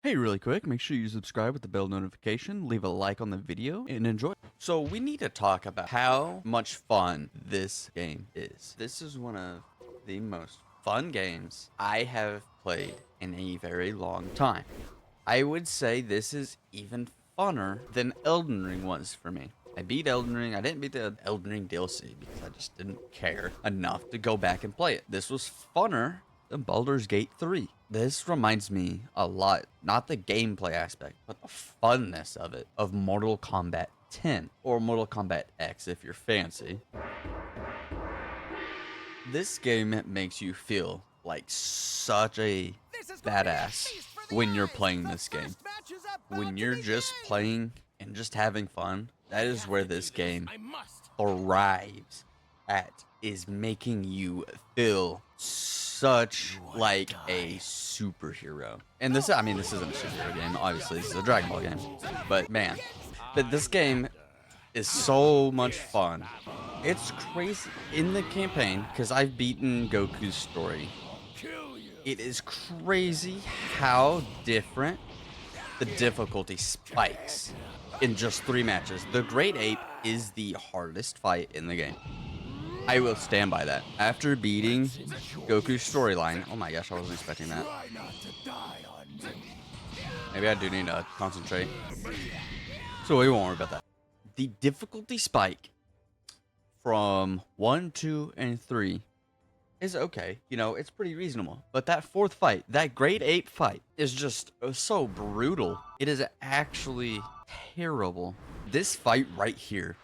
Hey, really quick, make sure you subscribe with the bell notification, leave a like on the video, and enjoy. So we need to talk about how much fun this game is. This is one of the most fun games I have played in a very long time. I would say this is even funner than Elden Ring was for me. I beat Elden Ring. I didn't beat the Elden Ring DLC because I just didn't care enough to go back and play it. This was funner than Baldur's Gate 3. This reminds me a lot, not the gameplay aspect, but the funness of it, of Mortal Kombat 10 or Mortal Kombat X if you're fancy. This game makes you feel like such a badass when you're playing this game. When you're just playing and just having fun, that is where this game thrives at, is making you feel such like a superhero. And this, I mean, this isn't a superhero game, obviously, this is a Dragon Ball game. But man, this game is so much fun. It's crazy in the campaign, because I've beaten Goku's story. It is crazy how different the difficulty spikes in just 3 matches. The Great Ape is the hardest fight in the game. I will stand by that. After beating Goku's storyline, oh my gosh, I wasn't expecting that. Maybe I do need to concentrate. So we won't worry about that. The difficulty spike from 1, 2, and 3 is okay. You know, it's pretty reasonable. But that 4th fight, that Great Ape fight, is just so brutal. It is actually terrible. This fight right here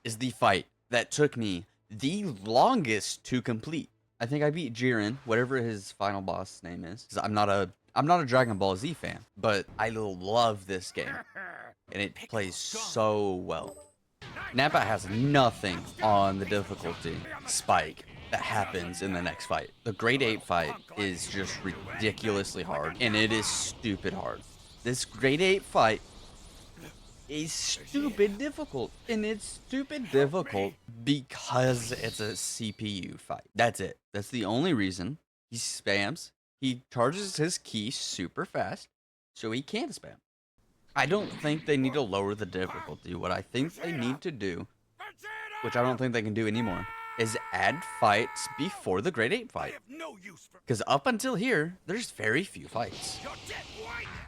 is the fight that took me the longest to complete. I think I beat Jiren, whatever his final boss name is. 'Cause I'm not a Dragon Ball Z fan, but I love this game. And it plays so well. Nappa has nothing on the difficulty spike that happens in the next fight. The Great Ape fight is just ridiculously hard, and it is stupid hard. This Great Ape fight is stupid difficult, and it's stupid difficult because it's a CPU fight. That's it. That's the only reason. He spams. He charges his key super fast, so he can't spam. I don't think they need to lower the difficulty. What I think they need to do, which I don't think they can do anymore, is add fights before the Great Ape fight. Because up until here, there's very few fights.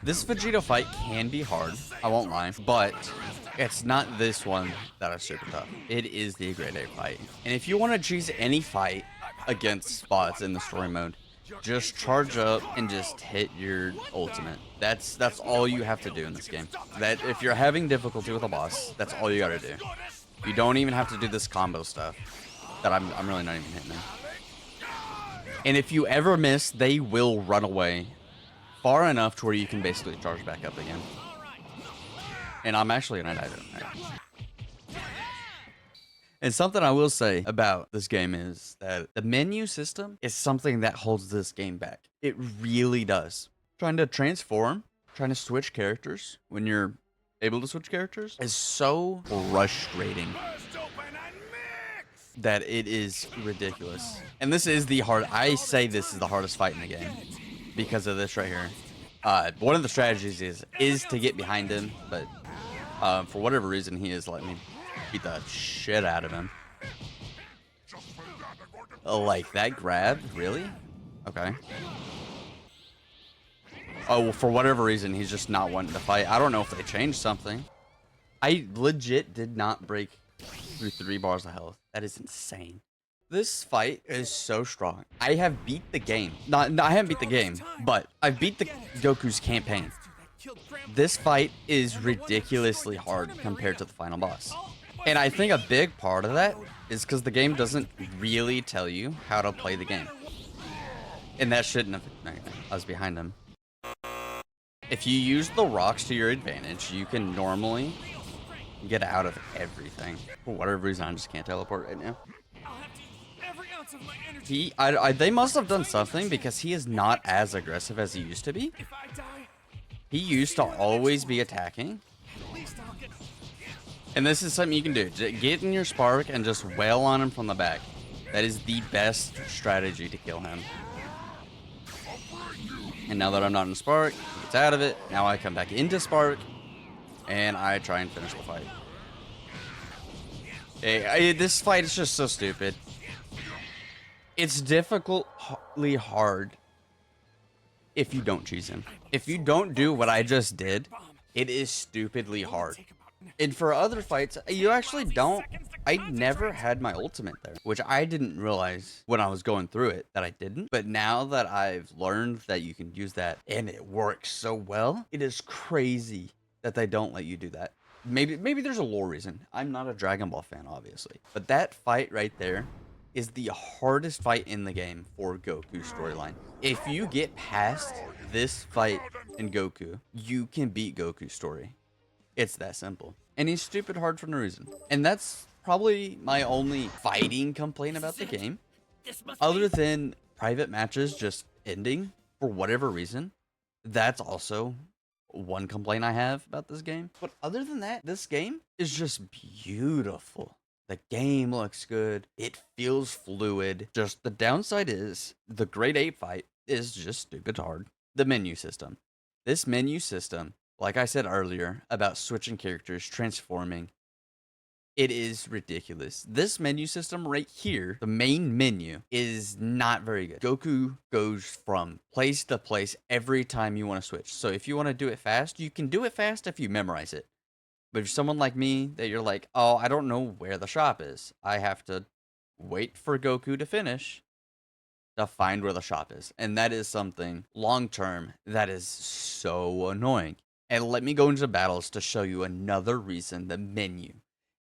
This Vegeta fight can be hard, I won't lie, but it's not this one that is super tough. It is the Great Ape fight. And if you want to choose any fight against spots in the story mode, just charge up and just hit your ultimate. That's all you have to do in this game. That if you're having difficulty with a boss, that's all you gotta do. You don't even have to do this combo stuff that I'm really not even hitting them. And if you ever miss, they will run away far enough to where you can basically charge back up again. And I'm actually gonna die tonight. And something I will say about this game is that the menu system is something that holds this game back. It really does. Trying to transform, trying to switch characters when you're able to switch characters is so frustrating that it is ridiculous. And this is the hard, I say this is the hardest fight in the game because of this right here. One of the strategies is to get behind him, but for whatever reason he is letting me beat the shit out of him. Like that grab, really? Okay. Oh, well, for whatever reason he's just not wanting to fight. I don't know if they changed something. I legit did not break through 3 bars of health. That is insane. This fight is so strong. I have beat the game. No, I haven't beat the game, but I've beat the Goku's campaign. This fight is ridiculously hard compared to the final boss. And I think a big part of that is because the game doesn't really tell you how to play the game. And that shouldn't have... I was behind him. If you use the rocks to your advantage, you can normally get out of everything. For whatever reason, I just can't teleport right now. They must have done something because he is not as aggressive as he used to be. He used to always be attacking. And this is something you can do. Get in your spark and just wail on him from the back. That is the best strategy to kill him. And now that I'm not in Spark, he gets out of it. Now I come back into Spark, and I try and finish the fight. This fight is just so stupid. It's difficultly hard if you don't cheese him. If you don't do what I just did, it is stupidly hard. And for other fights, you actually don't. I never had my ultimate there, which I didn't realize when I was going through it that I didn't. But now that I've learned that you can use that and it works so well, it is crazy that they don't let you do that. Maybe there's a lore reason. I'm not a Dragon Ball fan, obviously. But that fight right there is the hardest fight in the game for Goku's storyline. If you get past this fight in Goku, you can beat Goku's story. It's that simple. And he's stupid hard for no reason. And that's probably my only fighting complaint about the game. Other than private matches just ending for whatever reason. That's also one complaint I have about this game. But other than that, this game is just beautiful. The game looks good. It feels fluid. Just the downside is the Great Ape fight is just stupid hard. The menu system. This menu system, like I said earlier about switching characters, transforming, it is ridiculous. This menu system right here, the main menu, is not very good. Goku goes from place to place every time you want to switch. So if you want to do it fast, you can do it fast if you memorize it. But if you're someone like me that you're like, oh, I don't know where the shop is. I have to wait for Goku to finish to find where the shop is. And that is something long term that is so annoying. And let me go into battles to show you another reason the menu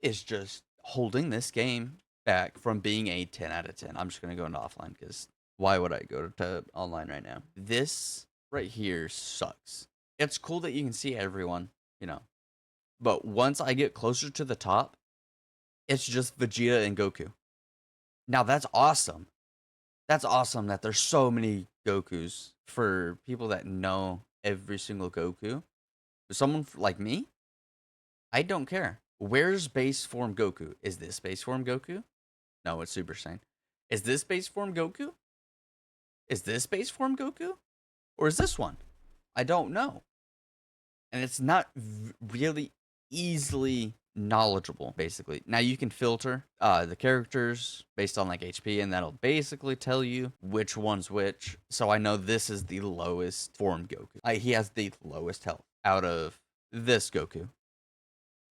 is just holding this game back from being a 10 out of 10. I'm just going to go into offline because why would I go to online right now? This right here sucks. It's cool that you can see everyone, you know. But once I get closer to the top, it's just Vegeta and Goku. Now that's awesome. That's awesome that there's so many Gokus for people that know every single Goku. For someone like me, I don't care. Where's base form Goku? Is this base form Goku? No, it's Super Saiyan. Is this base form Goku? Is this base form Goku? Or is this one? I don't know. And it's not really easily knowledgeable, basically. Now you can filter the characters based on like HP, and that'll basically tell you which one's which. So I know this is the lowest form Goku. He has the lowest health out of this Goku,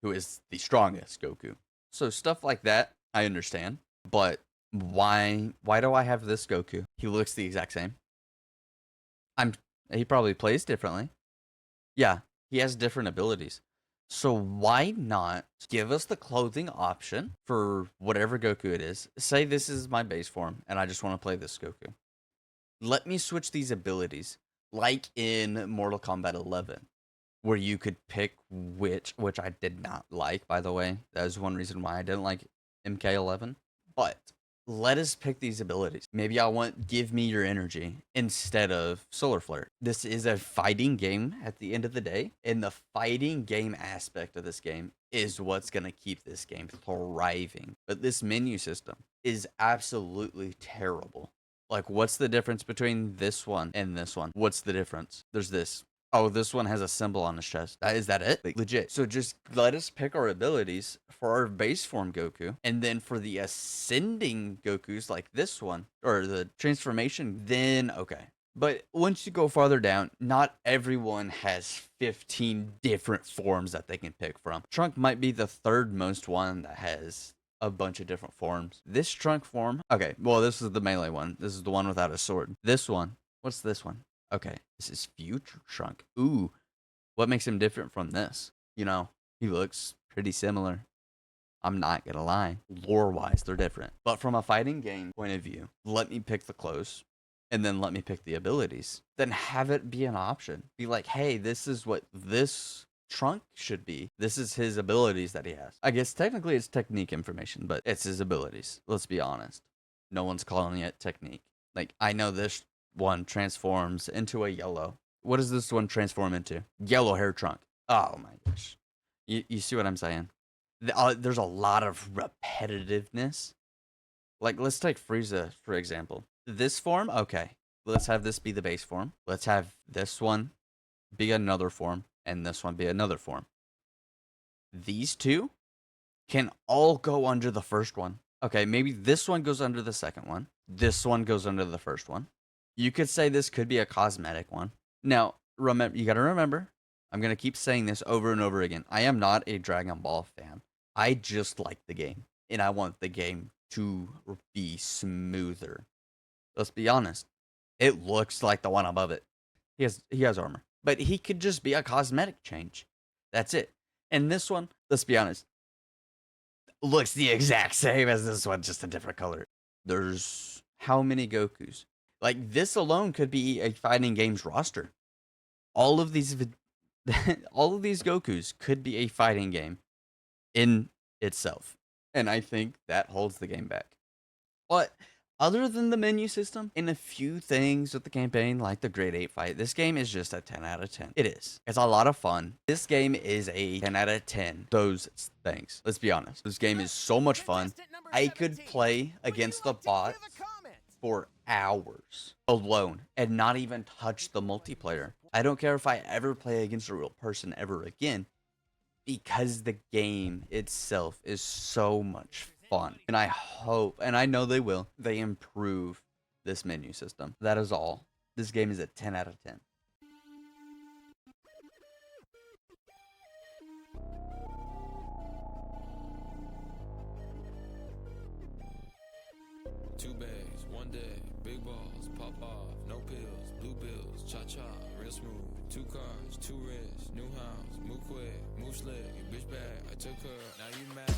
who is the strongest Goku. So stuff like that, I understand. But why do I have this Goku? He looks the exact same. He probably plays differently. Yeah, he has different abilities. So why not give us the clothing option for whatever Goku it is? Say this is my base form and I just want to play this Goku. Let me switch these abilities like in Mortal Kombat 11 where you could pick which I did not like, by the way. That was one reason why I didn't like MK11. But let us pick these abilities. Maybe I want Give Me Your Energy instead of Solar Flare. This is a fighting game at the end of the day, and the fighting game aspect of this game is what's going to keep this game thriving. But this menu system is absolutely terrible. Like, what's the difference between this one and this one? What's the difference? There's this. Oh, this one has a symbol on his chest. Is that it? Like, legit. So just let us pick our abilities for our base form Goku. And then for the ascending Gokus like this one, or the transformation, then okay. But once you go farther down, not everyone has 15 different forms that they can pick from. Trunk might be the third most one that has a bunch of different forms. This Trunk form, okay, well, this is the melee one. This is the one without a sword. This one, what's this one? Okay, this is Future Trunk. Ooh, what makes him different from this? You know, he looks pretty similar. I'm not gonna lie. Lore-wise, they're different. But from a fighting game point of view, let me pick the clothes, and then let me pick the abilities. Then have it be an option. Be like, hey, this is what this Trunk should be. This is his abilities that he has. I guess technically it's technique information, but it's his abilities. Let's be honest. No one's calling it technique. Like, I know this one transforms into a yellow. What does this one transform into? Yellow hair Trunk. Oh my gosh. You see what I'm saying? There's a lot of repetitiveness. Like, let's take Frieza, for example. This form, okay. let's have this be the base form. Let's have this one be another form and this one be another form. These two can all go under the first one. Okay, maybe this one goes under the second one. This one goes under the first one. You could say this could be a cosmetic one. Now, remember, you got to remember, I'm going to keep saying this over and over again. I am not a Dragon Ball fan. I just like the game, and I want the game to be smoother. Let's be honest. It looks like the one above it. He has armor, but he could just be a cosmetic change. That's it. And this one, let's be honest, looks the exact same as this one, just a different color. There's how many Gokus? Like, this alone could be a fighting games roster. All of these all of these Gokus could be a fighting game in itself. And I think that holds the game back. But other than the menu system and a few things with the campaign, like the Grade 8 fight, this game is just a 10 out of 10. It is. It's a lot of fun. This game is a 10 out of 10. Those things. Let's be honest. This game is so much fun. I could play against the bot for hours alone and not even touch the multiplayer. I don't care if I ever play against a real person ever again, because the game itself is so much fun. And I hope, and I know they will, they improve this menu system. That is all. This game is a 10 out of 10. Two bags, one day, big balls, pop off, no pills, blue bills, cha-cha, real smooth. Two cars, two wrists, new house, move quick, move slick, bitch bag, I took her, now you mad.